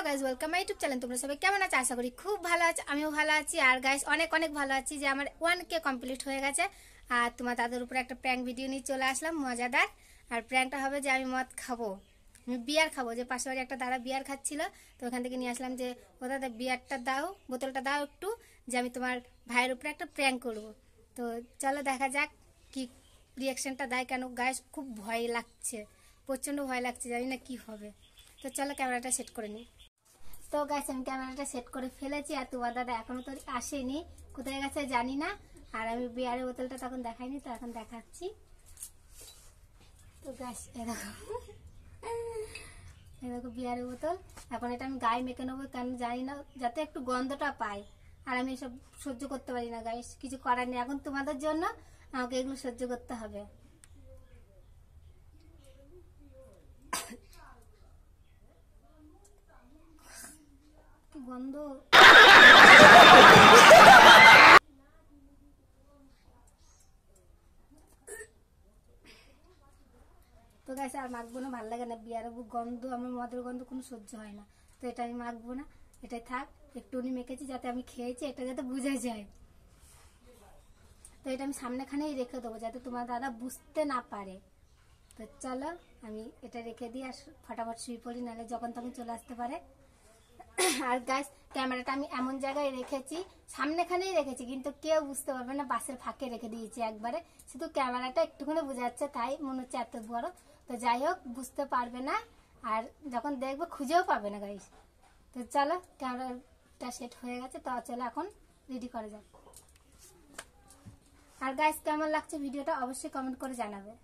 Guys welcome my YouTube channel. তোমরা সবাই কেমন আছো? আশা করি খুব ভালো আছো, আমিও ভালো আছি। আর গাইস অনেক অনেক ভালো আছি যে আমার 1K কমপ্লিট হয়ে গেছে। আর তোমার দাদুর উপরে একটা প্র্যাঙ্ক ভিডিও নিয়ে চলে আসলাম, মজাদার। আর প্র্যাঙ্কটা হবে যে আমি মদ খাবো, আমি বিয়ার খাবো। যে পাশে বাড়ি একটা দাদা বিয়ার খাচ্ছিল, তো ওখান থেকে নিয়ে আসলাম যে ও দাদা বিয়ারটা দাও, বোতলটা দাও একটু, যে আমি তোমার ভাইয়ের উপরে একটা প্র্যাঙ্ক করবো। তো চলো দেখা যাক কি রিয়াকশনটা দেয়। কেন গাইস খুব ভয় লাগছে, প্রচণ্ড ভয় লাগছে, জানি না কি হবে। তো চলো ক্যামেরাটা সেট করে নিই। তো গাইস আমি ক্যামেরাটা সেট করে ফেলেছি, আর তোমার দাদা এখনো তো আসেনি, কোথায় গেছে জানি না। আর আমি বিয়ারের বোতলটা তখন দেখাইনি, তো এখন দেখাচ্ছি। তো গাইস এরকম বিয়ারের বোতল, এখন এটা আমি গায়ে মেখে নেবো, কেন জানি না, যাতে একটু গন্ধটা পাই। আর আমি এসব সহ্য করতে পারি না গাইস, কিছু করার নেই, এখন তোমাদের জন্য আমাকে এগুলো সহ্য করতে হবে। গন্ধ। তো গাইস আর মাখবো না, ভালো লাগে না বিয়ার গন্ধ, আমার মদের গন্ধ কোনো সহ্য হয় না। তো এটা আমি মাখবো না, এটাই থাক। একটুনি মেখেছি যাতে আমি খেয়েছি, এটা যাতে বুঝে যায়। তো এটা আমি সামনেখানেই রেখে দেবো, যাতে তোমার দাদা বুঝতে না পারে। তো চলো আমি এটা রেখে দিই, আর ফটাফট শুয়ে পড়ি, নাহলে যখন তখন চলে আসতে পারে। আর গাইস ক্যামেরাটা আমি এমন জায়গায় রেখেছি, সামনেখানেই রেখেছি, কিন্তু কেউ বুঝতে পারবে না, বাসের ফাঁকে রেখে দিয়েছি একবারে। শুধু ক্যামেরাটা একটুখানি বোঝা যাচ্ছে, তাই মনে হচ্ছে এত বড়। তো যাই হোক, বুঝতে পারবে না, আর যখন দেখবে খুঁজেও পাবে না গাইস। তো চলো ক্যামেরাটা সেট হয়ে গেছে, তো চলো এখন রেডি করা যাক। আর গাইস কেমন লাগছে ভিডিওটা অবশ্যই কমেন্ট করে জানাবে।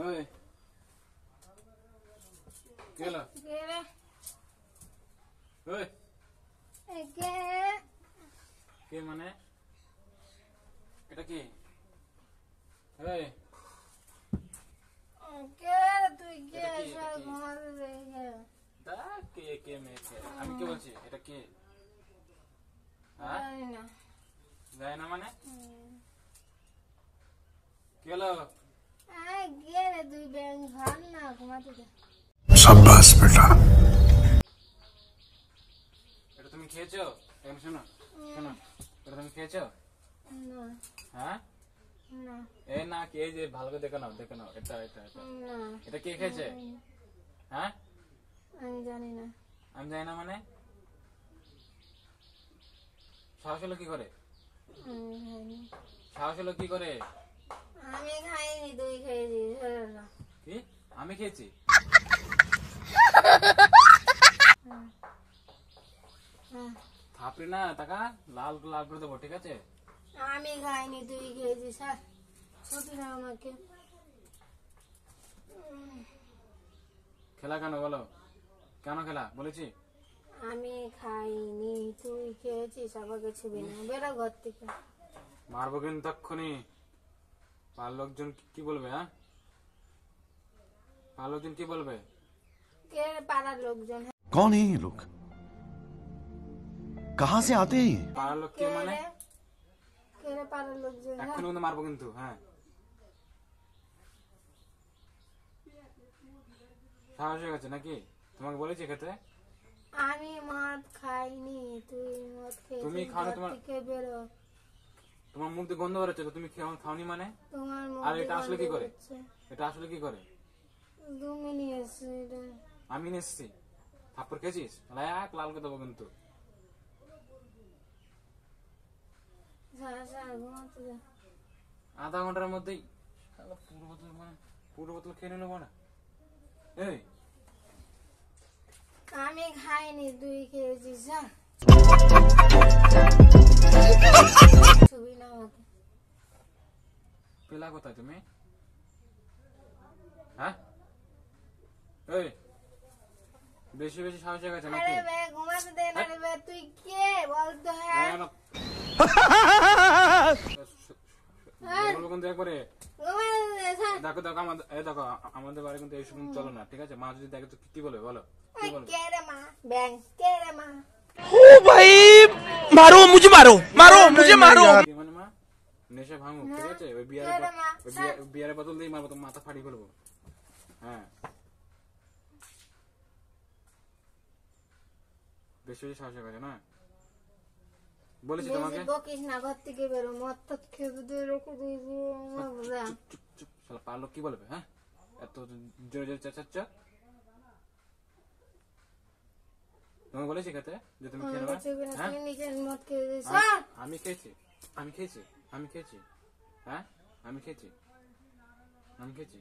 ওই কেলা ওই কে মানে এটা কি? ওই তুই কে? আমি কে বলছি? এটা কে? যায় না মানে কি হলো? शाबाश बेटा। এটা তুমি খেয়েছো? এখন শোনো শোনো, এটা তুমি খেয়েছো? হ্যাঁ এ না, কে যে ভালো করে দেখে নাও, দেখে নাও। এটা এটা এটা এটা কে খেয়েছে? হ্যাঁ আমি জানি না। আমি জানি না মানে সাহস হলো কি করে? খাইনি। সাহস হলো কি করে? আমি খাইনি, তুই খেয়েছিস। কি আমি খেয়েছি? থাপড়ি না টাকা লাল লাল করে দেবো, ঠিক আছে? আমি খাইনি, তুই খেয়েছিস। ছুটি না আমাকে। খেলা কেন বলো, কেন খেলা বলেছি? আমি খাইনি, তুই খেয়েছিস, আমাকে ছবি না, বেরো ঘর থেকে। মারবো কিন্তু তক্ষণি। পাড়ার লোকজন কি বলবে? হ্যাঁ, পাড়ার লোকজন কি বলবে? কে পাড়ার লোকজন? कौन है ये लोग? कहाँ से आते हैं? পাড়ার লোক কে মানে? কে রে পাড়ার লোকজন? এক্ষুনি কিন্তু মারবো কিন্তু। হ্যাঁ, সাহস হয়ে গেছে নাকি? তোমাকে বলেছি খেতে? আমি মদ খাইনি, তুই মদ খেয়েছিস। তুমি খাওনি, ঘর থেকে বেরো। তোমার মুখ দিয়ে গন্ধ বেরোচ্ছে তো, তুমি খাওনি মানে? তোমার মুখ আর এটা আসলে কি করে? বেরোচ্ছে। এটা আসলে কি করে? তুমি নিয়ে এসছো এটা। আমি নিয়ে এসেছি। থাপ্পড় খেয়েছিস? এক লাল করে দেবো কিন্তু। ঘুমাতে যা। আধা ঘন্টার মধ্যেই পুরো বোতল খেয়ে নিল না। এই আমি খাইনি, তুই খেয়েছিস। ছবি না আমাকে। পেলা কোথায় তুমি? হ্যাঁ, এই বেশি বেশি সাহস হয়ে গেছে নাকি? আরে বে ঘুমাতে দে না রে বে, তুই কে বলতো? হ্যাঁ বলবো কিন্তু একবারে। ঘুমাতে দে। দেখো দেখো দেখো আমাদের বাড়ি কিন্তু এইসব চলো না, ঠিক আছে? মা যদি দেখে তো কি বলবে বলো? কি বলবে? কে রে মা? ব্যাং কে রে মা? ओ भाई मारो मुझे, मारो मुझे मारो। কি মানে মা? নেশা ভাঙো, ঠিক আছে? ওই বিয়ারের বোতল দিয়ে মারবো, তো মাথা ফাড়ি ফেলবো। হ্যাঁ, বেশি বেশি সাহস হয়ে গেছে না? বলেছি তোমাকে। বেশি বকিস না, ঘর থেকে বেরো। মদ তো খেতে দিয়ে রেখে দিয়েছি। চুপ চুপ চুপ, শালা পাড়ার লোক কি বলবে? হ্যাঁ, এত জোরে জোরে চেঁচাচ্ছ। তোমাকে বলেছি খেতে যে তুমি খেয়ে নেবে? হ্যাঁ, তুই নিজের মদ খেয়ে দিয়েছিস। আমি খেয়েছি, আমি খেয়েছি, আমি খেয়েছি। হ্যাঁ, আমি খেয়েছি, আমি খেয়েছি।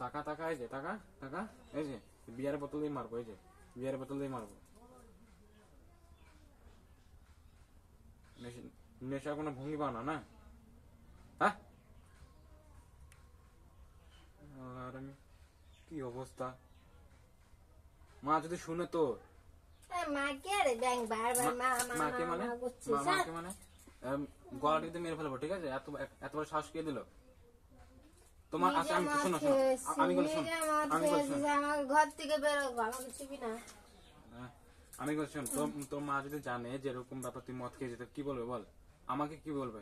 টাকা টাকা, এই যে টাকা টাকা, এই যে বিয়ারের বোতল দিয়ে মারবো, এই যে বিয়ারের বোতল দিয়ে মারবো। নেশা কোনো ভঙ্গি পাও না, না? হ্যাঁ, আর আমি কি অবস্থা, মা যদি শুনে তো? মা কে রে? ব্যাং বারবার মা মা মাকে মানে? মা করছিস। মাকে মানে গলাটিতে মেরে ফেলবো, ঠিক আছে? এতবার শ্বাস কে দিল তোমার? আচ্ছা আমি শোনো শোনো, আমি বলি শোন, আমি বলি শোন, আমার ঘর থেকে বেরো, আমাকে ছবি না। আমি বলি শোন, তোর মা যদি জানে যে এরকম ব্যাপার তুই মদ খেয়েছিস তো কি বলবে বল? আমাকে কি বলবে?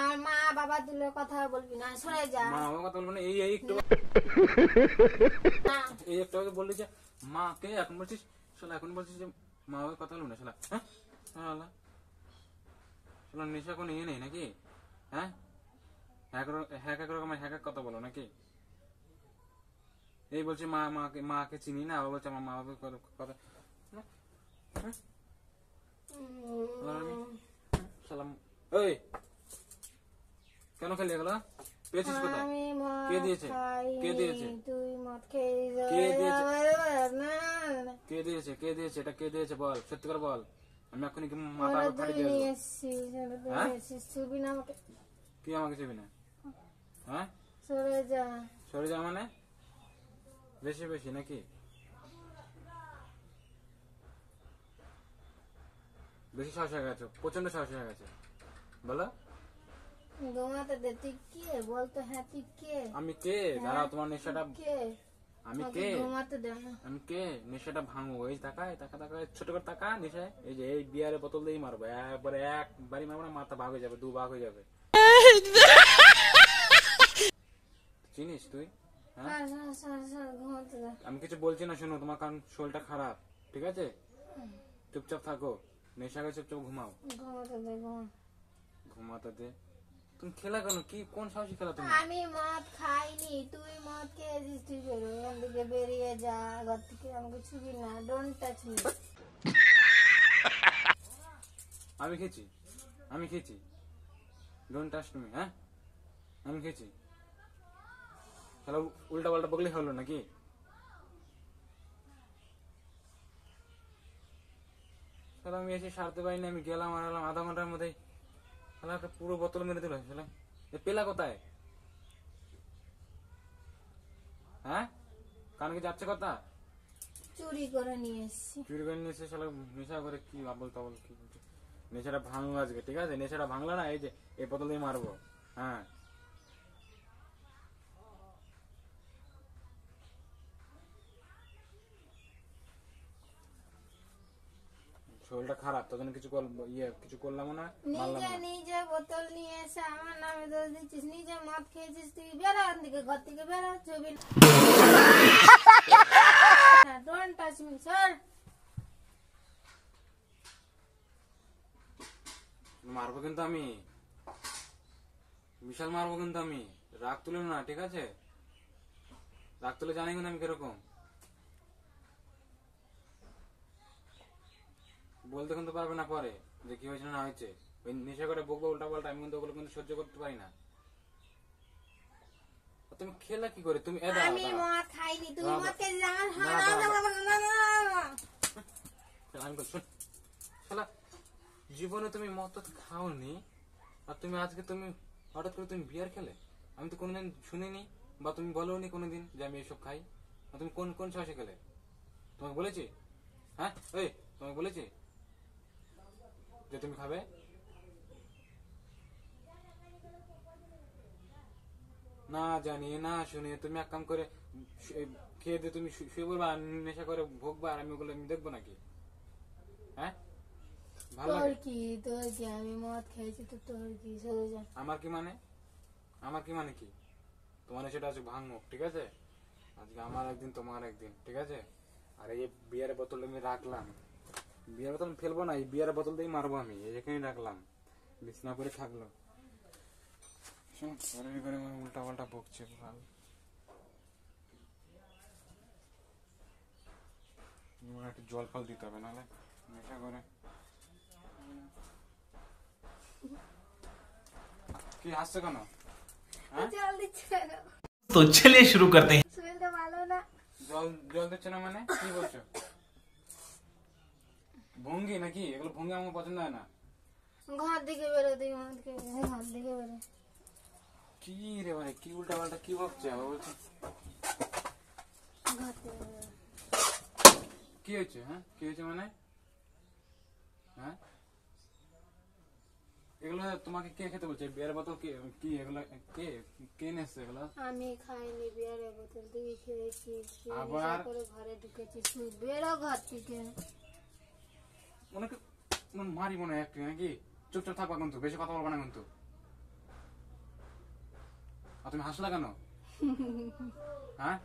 আর মা বাবা তুলে কথা বলবি না, সরে যা। মা বাবা কথা বলবো না? এই একটু এই একটু আগে বললি যে মাকে, এখন বলছিস শালা, এখন বলছিস যে মা বাবার কথা বলবো না শালা। হ্যাঁ শালা, শালা নেশা কোনো ইয়ে নেই নাকি? হ্যাঁ, এক রকমের হ্যাক কথা বলো নাকি? এই বলছে মাকে চিনি না, আবার বলছে আমার মা বাবার কথা। সালাম, এই কেন খেলি এগুলো? পেয়েছিস কোথায়? কে দিয়েছে? কে দিয়েছে? তুই মদ খেয়ে কে দিয়েছে? কে দিয়েছে? কে দিয়েছে? এটা কে দিয়েছে বল, সত্যি করে বল। আমি এখনই কি মাথা ফাটিয়ে দিয়ে দেবো। ছবি না আমাকে। কি আমাকে চিবি না? হ্যাঁ, সরে যা। সরে যা মানে? বেশি বেশি নাকি? বেশি সাহস হয়ে গেছে, প্রচন্ড সাহস হয়ে গেছে। বলো ঘুমাতে দে। তুই কে বলতো? হ্যাঁ তুই কে? আমি কে? দাঁড়াও, তোমার নেশাটা। কে? আমি কে? ঘুমাতে দে না। আমি কে? নেশাটা ভাঙবো। এই টাকা টাকা টাকা, ছোট করে টাকা নেশায়। এই যে এই বিয়ারের বোতল দিয়েই মারবো, একবারে একবারই মারবো না, মাথা ভাগ হয়ে যাবে, 2 ভাগ হয়ে যাবে। চিনিস তুই? হ্যাঁ, ঘুমাতে দে। আমি কিছু বলছি না, শোনো, তোমার কারণ শরীরটা খারাপ, ঠিক আছে? চুপচাপ থাকো, নেশা করে চুপচাপ ঘুমাও। ঘুমাতে দে। ঘুমাতে দে? তুমি খেলা কেন? কি কোন সাহসী খেলা তুমি? আমি মদ খাইনি, তুই মদ খেয়েছিস। তুই বেরো এখান থেকে, বেরিয়ে যা ঘর থেকে, আমাকে ছুবি না। Don't touch me. আমি খেয়েছি, আমি খেয়েছি, ডোন্ট টাচ মি। হ্যাঁ আমি খেয়েছি, তাহলে উল্টা পাল্টা বকলে হলো নাকি? তাহলে আমি এসে সারতে পারিনি, আমি গেলাম আর এলাম আধা ঘন্টার মধ্যেই, তাহলে একটা পুরো বোতল মেরে দিল। পেলা কোথায়? হ্যাঁ কানকে যাচ্ছে কথা, চুরি করে নিয়ে এসেছি। চুরি করে নিয়ে এসে শালা নেশা করে কি আবল তাবল কি বলছে। নেশাটা ভাঙলো আজকে, ঠিক আছে? নেশাটা ভাঙলো না, এই যে এই বোতল দিয়ে মারবো। হ্যাঁ শরীরটা খারাপ, তোর জন্য কিছু করলাম না, মারলাম নিজে না। নিজে বোতল নিয়ে এসে আমার নামে দোষ দিচ্ছিস, নিজে মদ খেয়েছিস তুই। বেরো দিকে, ঘর থেকে বেরো, ছবি ডোন্ট টাচ মি স্যার। মারবো কিন্তু আমি, বিশাল মারবো কিন্তু আমি। রাগ তুলে না, ঠিক আছে? রাগ তুলে জানি কিন্তু আমি কিরকম, বলতে কিন্তু পারবে না পরে যে কি হয়েছে না হয়েছে। ওই নেশা করে বকবো উল্টা পাল্টা, আমি কিন্তু ওগুলো কিন্তু সহ্য করতে পারি না। তুমি খেলা কি করে? তুমি আমি মদ খাইনি, তুমি দাঁড়াও। মদ খেয়েছিস আমার। আমি বলছি, শোন শালা, জীবনে তুমি মদ তো খাওনি, আর তুমি আজকে তুমি হঠাৎ করে তুমি বিয়ার খেলে? আমি তো কোনোদিন শুনিনি, বা তুমি বলোনি কোনোদিন যে আমি এসব খাই। আর তুমি কোন কোন সাহসে খেলে? তোমাকে বলেছি? হ্যাঁ ওই তোমাকে বলেছি যে তুমি খাবে? না জানি না শুনে তুমি এক কাম করে খেয়ে দিয়ে তুমি শুয়ে পড়বা, নেশা করে ভোগবা, আর আমি ওগুলো আমি দেখবো নাকি? হ্যাঁ ভালো তোর লাগে? কি, তোর কি? আমি মদ খেয়েছি তো তোর কি? সরে যা। আমার কি মানে? আমার কি মানে কি? তোমার সেটা আজকে ভাঙো, ঠিক আছে? আজকে আমার একদিন তোমার একদিন, ঠিক আছে? আর এই বিয়ারের বোতল আমি রাখলাম, বিয়ার বোতল ফেলবো না, এই বিয়ারের বোতল দিয়ে মারবো আমি, এখানেই রাখলাম, বিছনা করে থাকলো। শোন করে উল্টা পাল্টা বকছে ভাল। একটু জল ফল দিতে হবে, নাহলে নেশা করে। কি হাসছে কেন? হ্যাঁ জল দিচ্ছে না, तो चलिए शुरू करते हैं। শরীরটা ভালো না। জল জল দিচ্ছে না মানে কি বলছো? ভঙ্গি নাকি? এগুলো ভঙ্গি আমার পছন্দ হয় না। ঘর দিকে বেরো, তুই মদ খেয়ে ঘর দিকে বেরো। কি রে ভাই, কি উল্টা পাল্টা কি বকছে আবার বলছে? ঘর থেকে বেরো। কি হয়েছে? হ্যাঁ কি হয়েছে মানে? হ্যাঁ এগুলো তোমাকে কে খেতে বলছে? বিয়ার বোতল কি এগুলো কে কে নেছে এগুলো? আমি খাইনি বিয়ারের বোতল, তুই খেয়েছিস। তুই আবার? নেশা করে ঘরে ঢুকেছিস, তুই বেরো ঘর থেকে। ওনাকে মারি মনে হয় একটু নাকি? চুপচাপ থাকবা কিন্তু, বেশি কথা বলবা না কিন্তু। আর তুমি হাসলা কেন? হ্যাঁ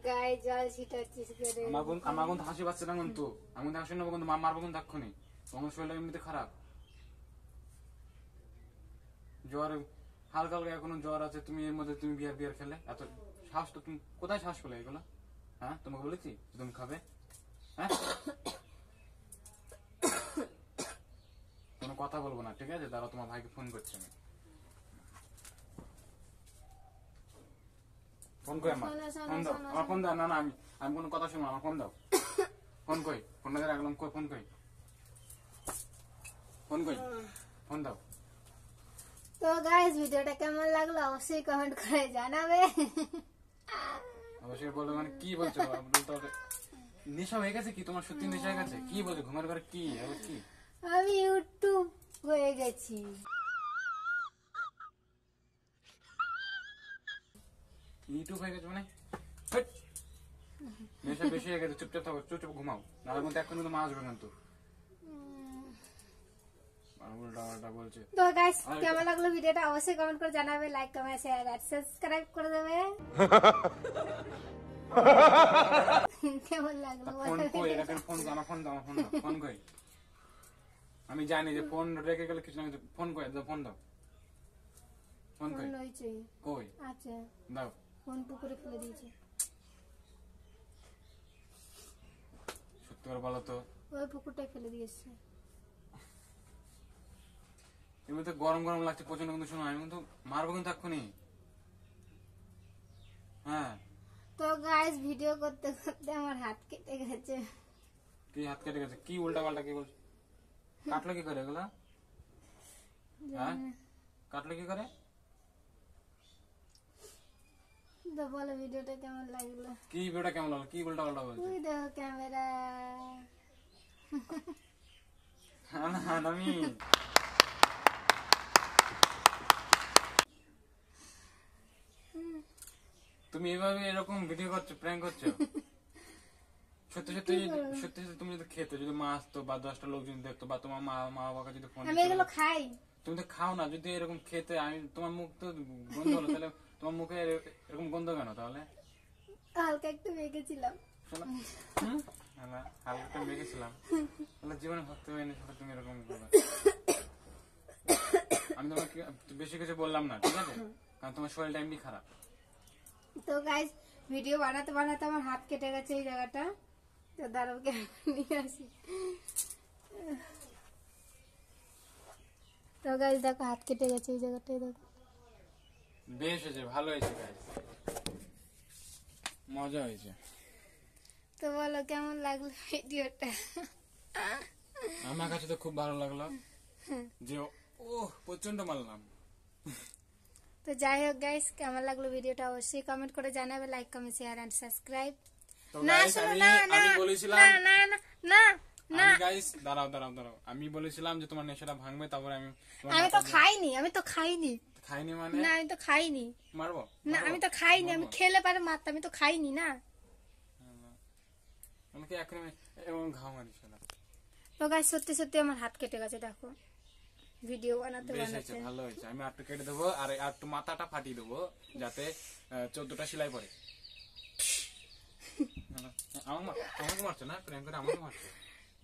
গায়ে জল ছিটাচ্ছিস করে। আমার কিন্তু হাসি পাচ্ছে না কিন্তু, আমি কিন্তু হাসি নেবো কিন্তু, মারবো কিন্তু এক্ষুনি। তোমার শরীরটা এমনিতে খারাপ, জ্বর হালকা হালকা এখনো জ্বর আছে, তুমি এর মধ্যে তুমি বিয়ার বিয়ার খেলে? এত শ্বাস তো তুমি কোথায় শ্বাস পেলে এগুলো? হ্যাঁ তোমাকে বলেছি যে তুমি খাবে? হ্যাঁ কোনো কথা বলবো না, ঠিক আছে? দাঁড়াও, তোমার ভাইকে ফোন করছি আমি। ফোন কই আমার? ফোন দাও আমার, ফোন দাও। না না আমি কোনো কথা শুনবো না, আমার ফোন দাও। ফোন কই? ফোনটা দিয়ে রাখলাম, কই ফোন কই? ফোন কই? ফোন দাও। তো গাইস, ভিডিওটা কেমন লাগলো অবশ্যই কমেন্ট করে জানাবে। অবশ্যই বলবো। মানে কি বলছো? বলতে হবে নেশা হয়ে গেছে কি তোমার? সত্যি নেশা হয়ে গেছে? কি বলছো? ঘুমের ঘরে কি আবার কি? আমি ইউটিউব হয়ে গেছি। ইউটিউব হয়ে গেছে মানে? হেট! নেশা বেশি হয়ে গেছে, চুপচাপ থাকো, চুপচাপ ঘুমাও, নাহলে কিন্তু এখন কিন্তু মা আসবে কিন্তু। উল্টা পাল্টা বলছে। তো গাইস, কেমন লাগলো ভিডিওটা অবশ্যই কমেন্ট করে জানাবে, লাইক কমেন্ট শেয়ার আর সাবস্ক্রাইব করে দেবে। কেমন লাগলো ফোন কই? এখানে ফোন দাও, আমার ফোন দাও, আমার ফোন দাও। ফোন কই? আমি জানি যে ফোন রেখে গেলে কিছু না কিছু। ফোন কই? দাও, ফোন দাও। ফোন কই? ফোন রয়েছে, কই? আচ্ছা, দাও। ফোন পুকুরে ফেলে দিয়েছে। সত্যি করে বলো তো। ওই পুকুরটাই ফেলে দিয়েছে। এমনিতে গরম গরম লাগছে প্রচন্ড, কিন্তু শোনো আমি কিন্তু মারবো কিন্তু এক্ষুনি। হ্যাঁ তো গাইস ভিডিও করতে করতে আমার হাত কেটে গেছে। কি হাত কেটে গেছে? কি উল্টা পাল্টা কি বলছো? কাটলো কি করে এগুলা? হ্যাঁ কাটলো কি করে? তো বলো ভিডিওটা কেমন লাগলো? কি ভিডিওটা কেমন লাগলো? কি উল্টা পাল্টা বলছো? তুই দেখো ক্যামেরা। আমি তুমি এভাবে এরকম ভিডিও করছো, প্র্যাঙ্ক করছো? সত্যি সত্যি সত্যি সত্যি তুমি যদি খেতে, যদি মা আসতো বা 10টা লোক যদি দেখতো বা তোমার মা মা বাবাকে যদি ফোন, আমি এগুলো খাই। তুমি তো খাও না, যদি এরকম খেতে, আমি তোমার মুখ তো গন্ধ হলো, তাহলে তোমার মুখে এরকম গন্ধ কেন তাহলে? হালকা একটু মেখেছিলাম। হালকা মেখেছিলাম, তাহলে জীবনে ভাবতে পারিনি তুমি এরকম করবে। আমি তোমাকে বেশি কিছু বললাম না, ঠিক আছে? কারণ তোমার শরীরটা এমনি খারাপ। তো গাইস ভিডিও বানাতে বানাতে আমার হাত কেটে গেছে এই জায়গাটা। তো দাঁড়াও নিয়ে আসি। তো গাইস দেখো হাত কেটে গেছে এই জায়গাটায়, দেখো। বেশ হয়েছে, ভালো হয়েছে গাইস, মজা হয়েছে। তো বলো কেমন লাগলো ভিডিওটা? আমার কাছে তো খুব ভালো লাগলো যে ও প্রচন্ড মারলাম। তো যাই হোক গাইস, কেমন লাগলো ভিডিওটা অবশ্যই কমেন্ট করে জানাবে, like comment share and subscribe. তো না গাইস শোনো, আমি না না আমি বলেছিলাম, না না না না না, আমি গাইস দাঁড়াও দাঁড়াও দাঁড়াও, আমি বলেছিলাম যে তোমার নেশাটা ভাঙবে, তারপরে আমি তোমার আমি তো খাইনি, আমি তো খাইনি। খাইনি মানে না আমি তো খাইনি। মারবো না আমি তো খাইনি, আমি খেলে পারে মারতে, আমি তো খাইনি না। আমাকে এখন এমন ঘাও মারিস না। তো গাইস সত্যি সত্যি আমার হাত কেটে গেছে, দেখো ভিডিও বানাতে বেশ হয়েছে, বানাতে। ভালো হয়েছে। আমি আটটু কেটে দেবো আর একটু মাথাটা ফাটিয়ে দেবো যাতে 14টা সেলাই পড়ে। আমাকে মারছো না, প্রেম করে আমাকে মারছো।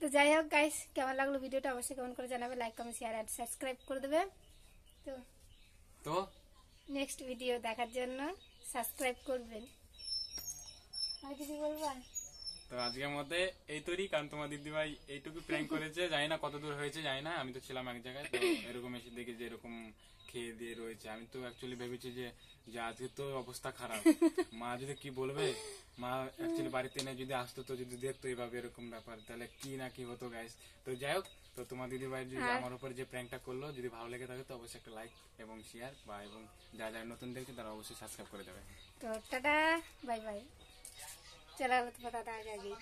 তো যাই হোক গাইস, কেমন লাগলো ভিডিওটা অবশ্যই কমেন্ট করে জানাবে, like comment share and subscribe করে দেবে। তো তো নেক্সট ভিডিও দেখার জন্য সাবস্ক্রাইব করবেন। আর কিছু বলবা? তো আজকের মধ্যে এই তৈরি, কারণ তোমার দিদিভাই এইটুকু প্র্যাঙ্ক করেছে, জানি না কত দূর হয়েছে জানি না। আমি তো ছিলাম এক জায়গায়, তো এরকম এসে দেখি যে এরকম খেয়ে দিয়ে রয়েছে। আমি তো অ্যাকচুয়ালি ভেবেছি যে আজকে তো অবস্থা খারাপ, মা যদি কি বলবে, মা অ্যাকচুয়ালি বাড়িতে এনে যদি আসতো, তো যদি দেখতো এইভাবে এরকম ব্যাপার, তাহলে কি না কি হতো গাইস। তো যাই হোক, তো তোমার দিদিভাই যদি আমার উপর যে প্র্যাঙ্কটা করলো যদি ভালো লেগে থাকে, তো অবশ্যই একটা লাইক এবং শেয়ার বা এবং যারা যারা নতুন দেখছে তারা অবশ্যই সাবস্ক্রাইব করে দেবে। তো টাটা, বাই বাই। চলা দাদা আগে।